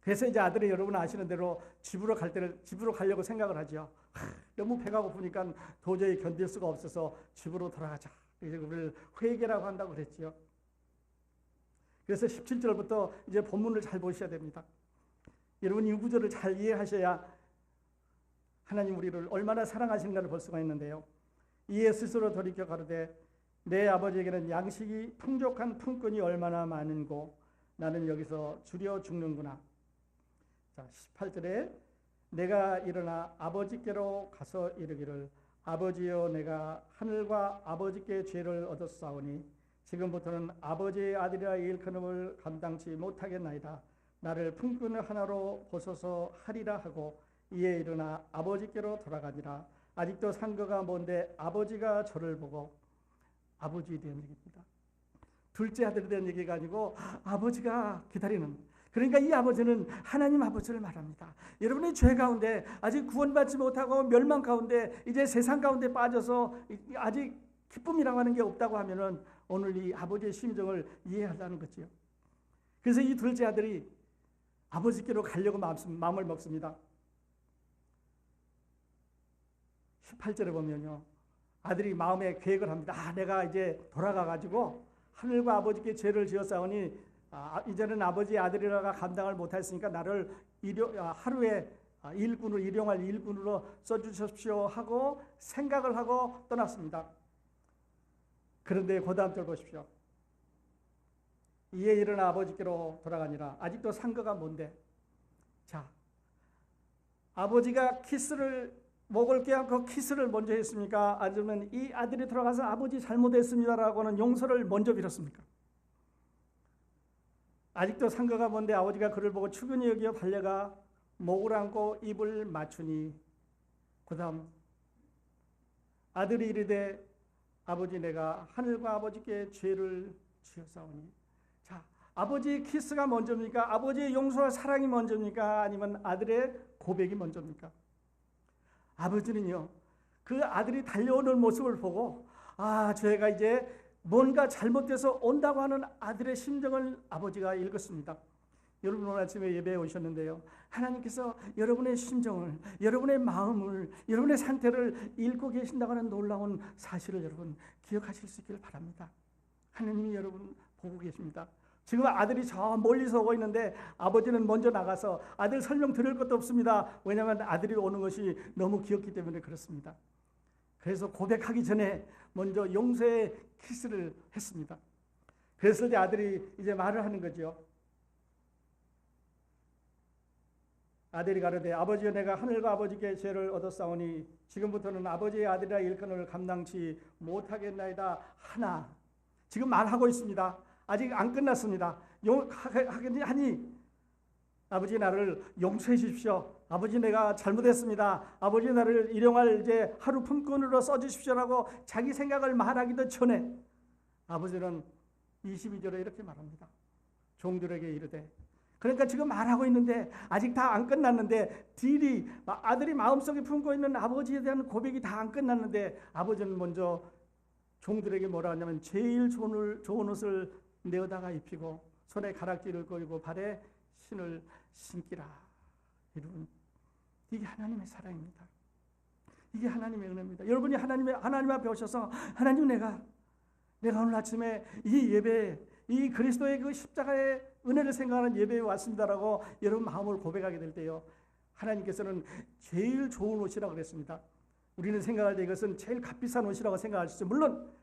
그래서 이제 아들이 여러분 아시는 대로 집으로 가려고 생각을 하죠. 너무 배가 고프니까 도저히 견딜 수가 없어서 집으로 돌아가자. 그래서 그걸 회개라고 한다고 그랬지요. 그래서 17절부터 이제 본문을 잘 보셔야 됩니다. 여러분 이 구절을 잘 이해하셔야 하나님 우리를 얼마나 사랑하시는가를 볼 수가 있는데요. 이에 스스로 돌이켜 가로되 내 아버지에게는 양식이 풍족한 품꾼이 얼마나 많은고 나는 여기서 줄여 죽는구나. 자, 18절에 내가 일어나 아버지께로 가서 이르기를 아버지여 내가 하늘과 아버지께 죄를 얻었사오니 지금부터는 아버지의 아들이라 일컬음을 감당치 못하겠나이다. 나를 품꾼 하나로 보소서 하리라 하고 이에 일어나 아버지께로 돌아가니라. 아직도 상거가 먼데 아버지가 저를 보고 아버지에 대한 얘기입니다. 둘째 아들에 대한 얘기가 아니고 아버지가 기다리는, 그러니까 이 아버지는 하나님 아버지를 말합니다. 여러분의 죄 가운데 아직 구원받지 못하고 멸망 가운데 이제 세상 가운데 빠져서 아직 기쁨이라고 하는 게 없다고 하면은 오늘 이 아버지의 심정을 이해하려는 거지요. 그래서 이 둘째 아들이 아버지께로 가려고 마음을 먹습니다. 18절에 보면요, 아들이 마음에 계획을 합니다. 내가 이제 돌아가가지고 하늘과 아버지께 죄를 지었사오니 이제는 아버지의 아들이라가 감당을 못했으니까 나를 하루에 일용할 일꾼으로 써주십시오 하고 생각을 하고 떠났습니다. 그런데 그 다음 절 보십시오. 이에 일어나 아버지께로 돌아가니라. 아직도 상거가 뭔데? 자, 아버지가 목을 껴안고 키스를 먼저 했습니까? 아니면 이 아들이 돌아가서 아버지 잘못했습니다라고는 용서를 먼저 빌었습니까? 아직도 상거가 뭔데 아버지가 그를 보고 추근히 여겨 달려가 목을 안고 입을 맞추니 그 다음 아들이 이르되 아버지 내가 하늘과 아버지께 죄를 지었사오니. 자, 아버지의 키스가 먼저입니까? 아버지의 용서와 사랑이 먼저입니까? 아니면 아들의 고백이 먼저입니까? 아버지는요, 그 아들이 달려오는 모습을 보고 저희가 이제 뭔가 잘못돼서 온다고 하는 아들의 심정을 아버지가 읽었습니다. 여러분 오늘 아침에 예배에 오셨는데요, 하나님께서 여러분의 심정을, 여러분의 마음을, 여러분의 상태를 읽고 계신다고 하는 놀라운 사실을 여러분 기억하실 수 있기를 바랍니다. 하나님이 여러분 보고 계십니다. 지금 아들이 저 멀리서 오고 있는데 아버지는 먼저 나가서 아들 설명 드릴 것도 없습니다. 왜냐하면 아들이 오는 것이 너무 귀엽기 때문에 그렇습니다. 그래서 고백하기 전에 먼저 용서의 키스를 했습니다. 그랬을 때 아들이 이제 말을 하는 거죠. 아들이 가로되 아버지여 내가 하늘과 아버지께 죄를 얻었사오니 지금부터는 아버지의 아들이라 일컬음을 감당치 못하겠나이다 하나. 지금 말하고 있습니다. 아직 안 끝났습니다. 하니 아버지 나를 용서해 주십시오. 아버지 내가 잘못했습니다. 아버지 나를 일용할 이제 하루 품꾼으로 써주십시오라고 자기 생각을 말하기도 전에 아버지는 22절에 이렇게 말합니다. 종들에게 이르되, 그러니까 지금 말하고 있는데 아직 다 안 끝났는데 아들이 마음속에 품고 있는 아버지에 대한 고백이 다 안 끝났는데 아버지는 먼저 종들에게 뭐라 하냐면 제일 좋은 옷을 내어다가 입히고 손에 가락지를 걸고 발에 신을 신기라. 여러분, 이게 하나님의 사랑입니다. 이게 하나님의 은혜입니다. 여러분이 하나님 앞에 오셔서 하나님 내가 오늘 아침에 이 예배에 이 그리스도의 그 십자가의 은혜를 생각하는 예배에 왔습니다라고 여러분 마음을 고백하게 될 때요, 하나님께서는 제일 좋은 옷이라고 그랬습니다. 우리는 생각할 때 이것은 제일 값비싼 옷이라고 생각할 수 있어요. 물론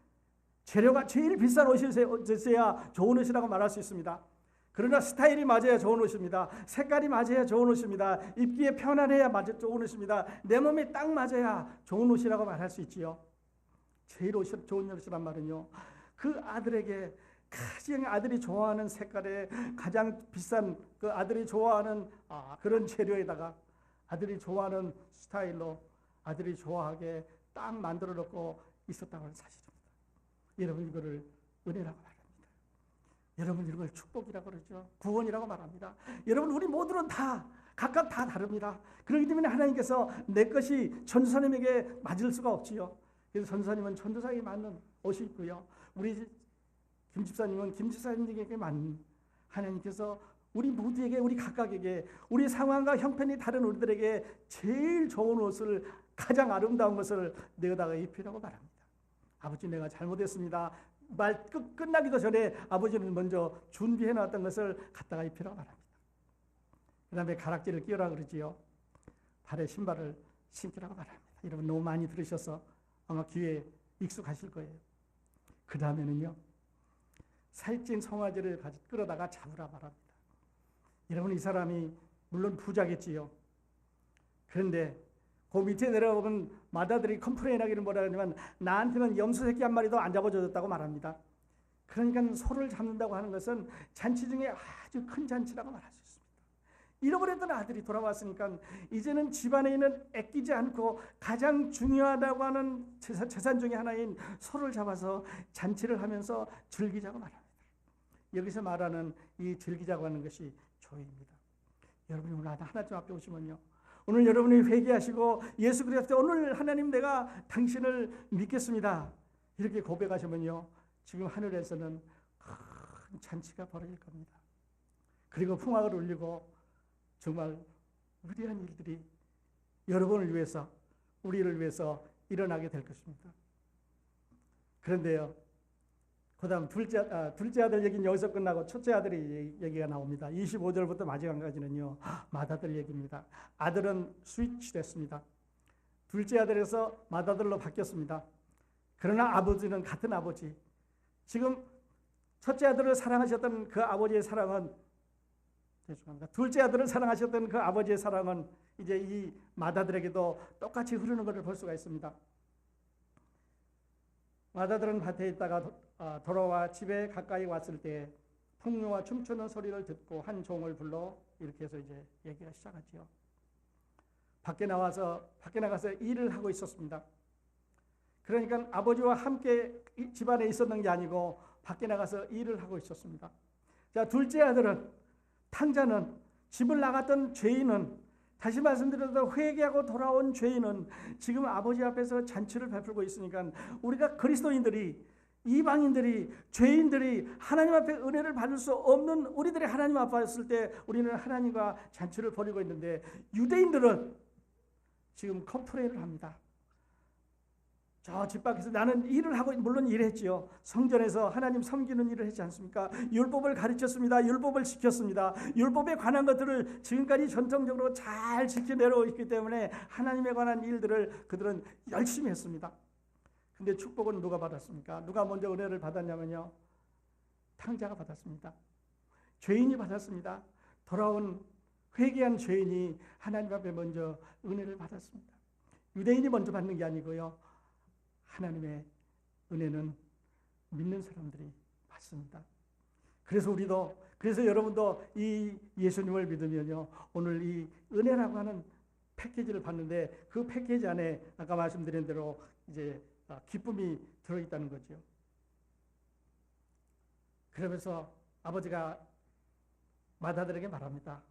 재료가 제일 비싼 옷이어야 좋은 옷이라고 말할 수 있습니다. 그러나 스타일이 맞아야 좋은 옷입니다. 색깔이 맞아야 좋은 옷입니다. 입기에 편안해야 좋은 옷입니다. 내 몸에 딱 맞아야 좋은 옷이라고 말할 수 있지요. 제일 좋은 옷이란 말은요, 그 아들에게 가장 아들이 좋아하는 색깔에 가장 비싼 그 아들이 좋아하는 그런 재료에다가 아들이 좋아하는 스타일로 아들이 좋아하게 딱 만들어 놓고 있었다고 하는 사실입니다. 여러분 이거를 은혜라고 말합니다. 여러분 이걸 축복이라고 그러죠. 구원이라고 말합니다. 여러분 우리 모두는 다 각각 다 다릅니다. 그렇기 때문에 하나님께서 내 것이 전도사님에게 맞을 수가 없지요. 그래서 전도사님은 전도사에게 맞는 옷이 있고요, 우리 김 집사님은 김 집사님에게 맞는, 하나님께서 우리 모두에게, 우리 각각에게, 우리 상황과 형편이 다른 우리들에게 제일 좋은 옷을, 가장 아름다운 것을 내어다가 입히라고 말합니다. 아버지, 내가 잘못했습니다. 말 끝나기도 전에 아버지는 먼저 준비해 놨던 것을 갖다가 입히라고 말합니다. 그 다음에 가락지를 끼우라 그러지요. 발에 신발을 신기라고 말합니다. 여러분 너무 많이 들으셔서 아마 귀에 익숙하실 거예요. 그 다음에는요, 살찐 송아지를 끌어다가 잡으라 말합니다. 여러분, 이 사람이 물론 부자겠지요. 그런데 그 밑에 내려오면 마다들이 컴플레인하기는 뭐라 하냐면, 나한테는 염소 새끼 한 마리도 안 잡아줬다고 말합니다. 그러니까 소를 잡는다고 하는 것은 잔치 중에 아주 큰 잔치라고 말할 수 있습니다. 잃어버렸던 아들이 돌아왔으니까 이제는 집안에 있는 아끼지 않고 가장 중요하다고 하는 재산 중에 하나인 소를 잡아서 잔치를 하면서 즐기자고 말합니다. 여기서 말하는 이 즐기자고 하는 것이 조입니다. 여러분이 오늘 하나님 앞에 오시면요, 오늘 여러분이 회개하시고 예수 그리스도 오늘 하나님 내가 당신을 믿겠습니다 이렇게 고백하시면요, 지금 하늘에서는 큰 잔치가 벌어질 겁니다. 그리고 풍악을 울리고 정말 위대한 일들이 여러분을 위해서, 우리를 위해서 일어나게 될 것입니다. 그런데요, 그 다음 둘째 아들 얘기는 여기서 끝나고 첫째 아들의 얘기가 나옵니다. 25절부터 마지막까지는요, 맏아들 얘기입니다. 아들은 스위치 됐습니다. 둘째 아들에서 맏아들로 바뀌었습니다. 그러나 아버지는 같은 아버지. 지금 첫째 아들을 사랑하셨던 그 아버지의 사랑은, 죄송합니다, 둘째 아들을 사랑하셨던 그 아버지의 사랑은 이제 이 맏아들에게도 똑같이 흐르는 것을 볼 수가 있습니다. 맏아들은 밭에 있다가 돌아와 집에 가까이 왔을 때 풍류와 춤추는 소리를 듣고 한 종을 불러 이렇게 해서 이제 얘기가 시작하죠. 밖에 나가서 일을 하고 있었습니다. 그러니까 아버지와 함께 집안에 있었던 게 아니고 밖에 나가서 일을 하고 있었습니다. 자, 둘째 아들은, 탕자는, 집을 나갔던 죄인은, 다시 말씀드려도 회개하고 돌아온 죄인은 지금 아버지 앞에서 잔치를 베풀고 있으니까 우리가 그리스도인들이, 이방인들이, 죄인들이 하나님 앞에 은혜를 받을 수 없는 우리들이 하나님 앞에 왔을 때 우리는 하나님과 잔치를 벌이고 있는데, 유대인들은 지금 컴플레인을 합니다. 저 집 밖에서 나는 일을 하고, 물론 일했지요. 성전에서 하나님 섬기는 일을 했지 않습니까? 율법을 가르쳤습니다. 율법을 지켰습니다. 율법에 관한 것들을 지금까지 전통적으로 잘 지켜내려 있기 때문에 하나님에 관한 일들을 그들은 열심히 했습니다. 근데 축복은 누가 받았습니까? 누가 먼저 은혜를 받았냐면요, 탕자가 받았습니다. 죄인이 받았습니다. 돌아온 회개한 죄인이 하나님 앞에 먼저 은혜를 받았습니다. 유대인이 먼저 받는 게 아니고요, 하나님의 은혜는 믿는 사람들이 받습니다. 그래서 여러분도 이 예수님을 믿으면요, 오늘 이 은혜라고 하는 패키지를 받는데 그 패키지 안에 아까 말씀드린 대로 이제 기쁨이 들어있다는 거죠. 그러면서 아버지가 맏아들에게 말합니다.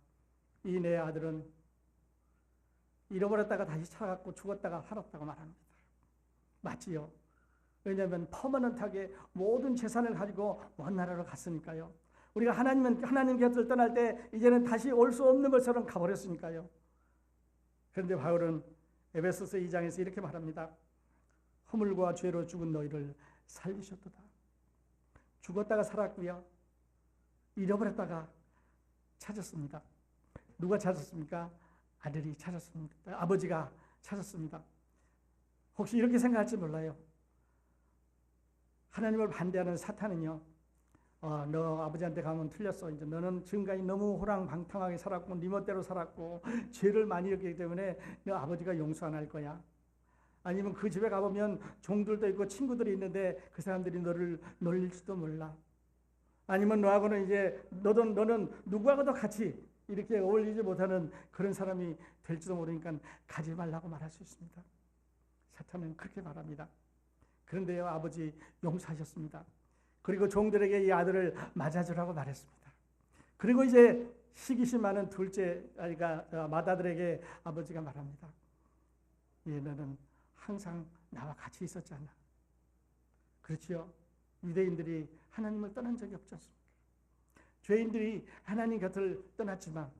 이 내 아들은 잃어버렸다가 다시 찾아갔고 죽었다가 살았다고 말합니다. 맞지요? 왜냐하면 퍼머넌트하게 모든 재산을 가지고 먼 나라로 갔으니까요. 우리가 하나님 곁을 떠날 때 이제는 다시 올 수 없는 것처럼 가버렸으니까요. 그런데 바울은 에베소서 2장에서 이렇게 말합니다. 허물과 죄로 죽은 너희를 살리셨도다. 죽었다가 살았고요, 잃어버렸다가 찾았습니다. 누가 찾았습니까? 아들이 찾았습니다. 아버지가 찾았습니다. 혹시 이렇게 생각할지 몰라요. 하나님을 반대하는 사탄은요, 너 아버지한테 가면 틀렸어. 이제 너는 지금까지 너무 호랑방탕하게 살았고 네 멋대로 살았고 죄를 많이 했기 때문에 너 아버지가 용서 안 할 거야. 아니면 그 집에 가보면 종들도 있고 친구들이 있는데 그 사람들이 너를 놀릴지도 몰라. 아니면 너하고는 이제 너는 누구하고도 같이 이렇게 어울리지 못하는 그런 사람이 될지도 모르니까 가지 말라고 말할 수 있습니다. 사탄은 그렇게 말합니다. 그런데요, 아버지 용서하셨습니다. 그리고 종들에게 이 아들을 맞아주라고 말했습니다. 그리고 이제 시기심 많은 둘째 아이가 맏아들에게 아버지가 말합니다. 너는 항상 나와 같이 있었잖아. 그렇지요? 유대인들이 하나님을 떠난 적이 없지 않습니까? 죄인들이 하나님 곁을 떠났지만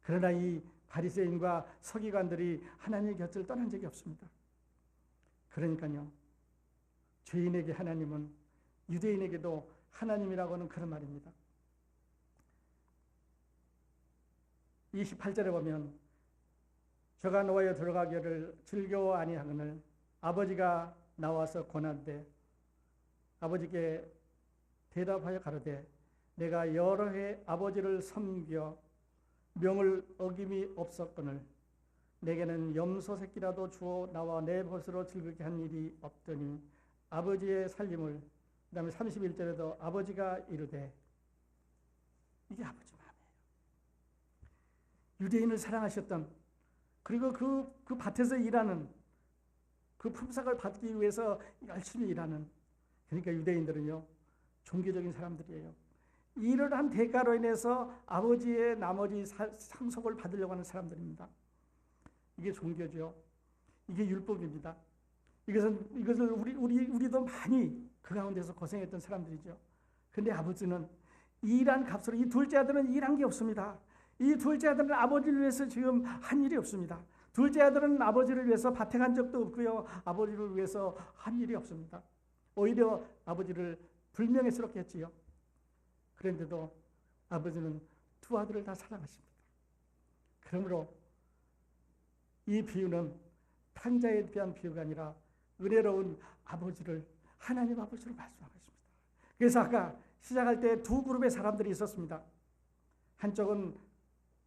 그러나 이 바리새인과 서기관들이 하나님 곁을 떠난 적이 없습니다. 그러니까요, 죄인에게 하나님은 유대인에게도 하나님이라고 하는 그런 말입니다. 28절에 보면 저가 노하여 들어가기를 즐거워 아니하거늘 아버지가 나와서 권한대 아버지께 대답하여 가로되 내가 여러 해 아버지를 섬겨 명을 어김이 없었거늘 내게는 염소 새끼라도 주어 나와 내 벗으로 즐겁게 한 일이 없더니 아버지의 살림을 그 다음에 31절에도 아버지가 이르되 이게 아버지 마음이에요. 유대인을 사랑하셨던 그리고 그 밭에서 일하는 그 품삯을 받기 위해서 열심히 일하는 그러니까 유대인들은요 종교적인 사람들이에요. 일을 한 대가로 인해서 아버지의 나머지 상속을 받으려고 하는 사람들입니다. 이게 종교죠. 이게 율법입니다. 이것을 우리도 많이 그 가운데서 고생했던 사람들이죠. 근데 아버지는 일한 값으로 이 둘째 아들은 일한 게 없습니다. 이 둘째 아들은 아버지를 위해서 지금 한 일이 없습니다. 둘째 아들은 아버지를 위해서 밭에 간 적도 없고요. 아버지를 위해서 한 일이 없습니다. 오히려 아버지를 불명예스럽게 했지요. 그런데도 아버지는 두 아들을 다 사랑하십니다. 그러므로 이 비유는 탕자에 대한 비유가 아니라 은혜로운 아버지를 하나님 아버지로 말씀하고 있습니다. 그래서 아까 시작할 때 두 그룹의 사람들이 있었습니다. 한쪽은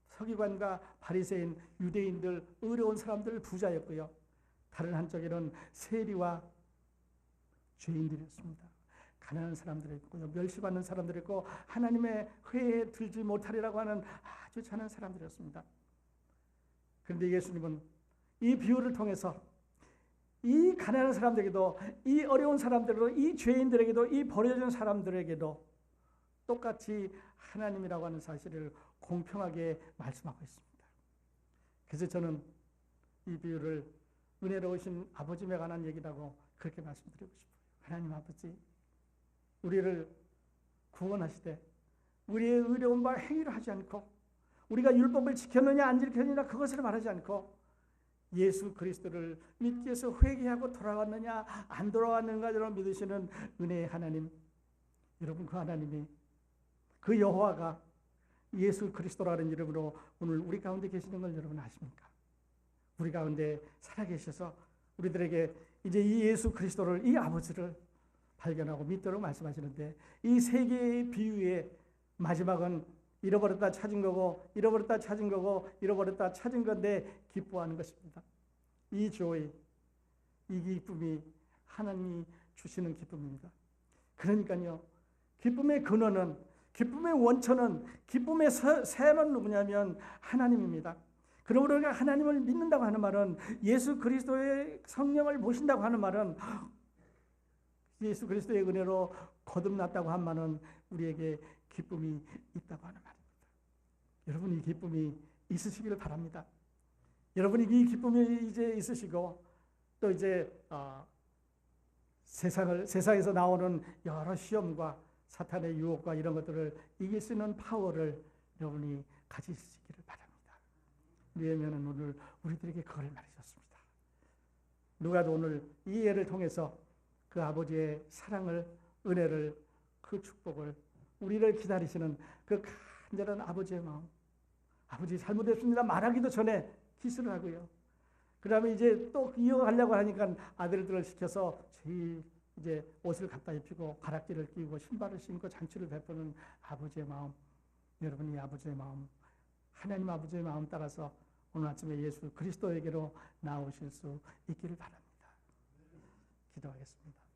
서기관과 바리새인, 유대인들, 의로운 사람들, 부자였고요. 다른 한쪽에는 세리와 죄인들이었습니다. 가난한 사람들이 있고요. 멸시받는 사람들이 있고 하나님의 회에 들지 못하리라고 하는 아주 잔한 사람들이었습니다. 그런데 예수님은 이 비유를 통해서 이 가난한 사람들에게도 이 어려운 사람들에게도 이 죄인들에게도 이 버려진 사람들에게도 똑같이 하나님이라고 하는 사실을 공평하게 말씀하고 있습니다. 그래서 저는 이 비유를 은혜로우신 아버지에 관한 얘기라고 그렇게 말씀드리고 싶어요. 하나님 아버지 우리를 구원하시되 우리의 의로운 바 행위를 하지 않고 우리가 율법을 지켰느냐 안 지켰느냐 그것을 말하지 않고 예수 그리스도를 믿기 위해서 회개하고 돌아왔느냐 안 돌아왔는가를 믿으시는 은혜의 하나님, 여러분 그 하나님이 그 여호와가 예수 그리스도라는 이름으로 오늘 우리 가운데 계시는 걸 여러분 아십니까? 우리 가운데 살아계셔서 우리들에게 이제 이 예수 그리스도를 이 아버지를 발견하고 믿도록 말씀하시는데 이 세 개의 비유의 마지막은 잃어버렸다 찾은 거고 잃어버렸다 찾은 거고 잃어버렸다 찾은 건데 기뻐하는 것입니다. 이 joy, 이 기쁨이 하나님이 주시는 기쁨입니다. 그러니까요. 기쁨의 근원은 기쁨의 원천은 기쁨의 샘은 누구냐면 하나님입니다. 그러므로 우리가 하나님을 믿는다고 하는 말은 예수 그리스도의 성령을 모신다고 하는 말은 예수 그리스도의 은혜로 거듭났다고 한 말은 우리에게 기쁨이 있다고 하는 말입니다. 여러분 이 기쁨이 있으시기를 바랍니다. 여러분이 이 기쁨이 이제 있으시고 또 이제 세상에서 나오는 여러 시험과 사탄의 유혹과 이런 것들을 이길 수 있는 파워를 여러분이 가지시기를 바랍니다. 왜냐하면 오늘 우리들에게 그걸 말해줬습니다. 누가도 오늘 이 예를 통해서 그 아버지의 사랑을, 은혜를, 그 축복을, 우리를 기다리시는 그 간절한 아버지의 마음, 아버지 잘못했습니다 말하기도 전에 키스를 하고요. 그 다음에 이제 또 이어가려고 하니까 아들들을 시켜서 제일 이제 옷을 갖다 입히고 가락지를 끼우고 신발을 신고 잔치를 베푸는 아버지의 마음, 여러분이 아버지의 마음, 하나님 아버지의 마음 따라서 오늘 아침에 예수 그리스도에게로 나오실 수 있기를 바랍니다. 기도하겠습니다.